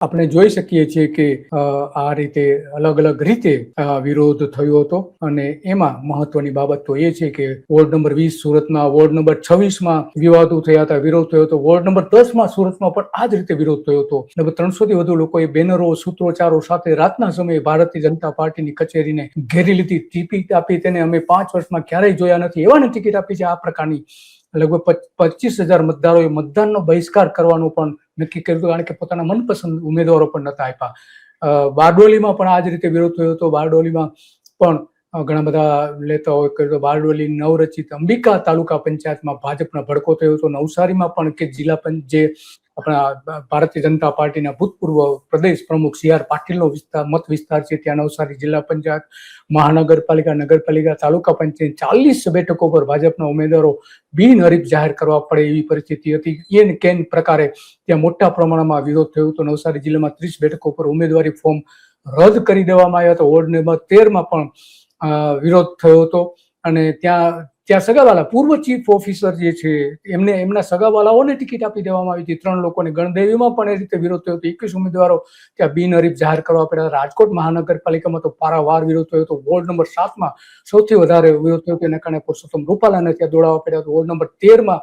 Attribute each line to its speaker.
Speaker 1: આપણે જોઈ શકીએ છીએ કે આ રીતે અલગ અલગ રીતે વિરોધ થયો હતો અને એમાં મહત્વની બાબત તો એ છે કે વોર્ડ નંબર 20 સુરતમાં, વોર્ડ નંબર 26માં વિવાદો થયા હતા, વિરોધ થયો હતો. વોર્ડ નંબર 10માં સુરતમાં પણ આ જ રીતે વિરોધ થયો હતો. લગભગ 300 થી વધુ લોકોએ બેનરો, સૂત્રોચ્ચારો સાથે રાતના સમયે ભારતીય જનતા પાર્ટીની કચેરીને ઘેરી લીધી. ટિકિટ આપી તેને અમે 5 વર્ષમાં ક્યારેય જોયા નથી એવાને ટિકિટ આપી છે. આ પ્રકારની લગભગ 25,000 મતદારોએ મતદાનનો બહિષ્કાર કરવાનું પણ નક્કી કર્યું હતું, કારણ કે પોતાના મનપસંદ ઉમેદવારો પણ નતા આપ્યા. બારડોલીમાં પણ આ જ રીતે વિરોધ થયો હતો. બારડોલીમાં પણ ઘણા બધા લેતા હોય કે બારડોલી નવરચિત અંબિકા તાલુકા પંચાયતમાં ભાજપનો ભડકો થયો હતો. નવસારીમાં પણ કે જે આપણા ભારતીય જનતા પાર્ટીના ભૂતપૂર્વ પ્રદેશ પ્રમુખ CR પાટીલનો મત વિસ્તાર છે, ત્યાં નવસારી જિલ્લા પંચાયત, મહાનગરપાલિકા, નગરપાલિકા, તાલુકા પંચાયત 40 બેઠકો પર ભાજપના ઉમેદવારો બિનહરીફ જાહેર કરવા પડે એવી પરિસ્થિતિ હતી. એ કેન પ્રકારે ત્યાં મોટા પ્રમાણમાં વિરોધ થયો હતો. નવસારી જિલ્લામાં 30 બેઠકો પર ઉમેદવારી ફોર્મ રદ કરી દેવામાં આવ્યા હતા. વોર્ડ નંબર 13માં પણ વિરોધ થયો હતો અને ત્યાં સગાવાલા પૂર્વ ચીફ ઓફિસર જે છે એમના સગાવાલાઓને ટિકિટ આપી દેવામાં આવી હતી. 3 લોકોને. ગણદેવીમાં પણ એ રીતે વિરોધ થયો હતો. 21 ઉમેદવારો ત્યાં બિનહરીફ જાહેર કરવા પડ્યા. રાજકોટ મહાનગરપાલિકામાં તો પારાવાર વિરોધ થયો હતો. વોર્ડ નંબર 7માં સૌથી વધારે વિરોધ થયો હતો. એના કારણે પુરુષોત્તમ રૂપાલાને ત્યાં દોડાવવા પડ્યા હતો. Ward number 13માં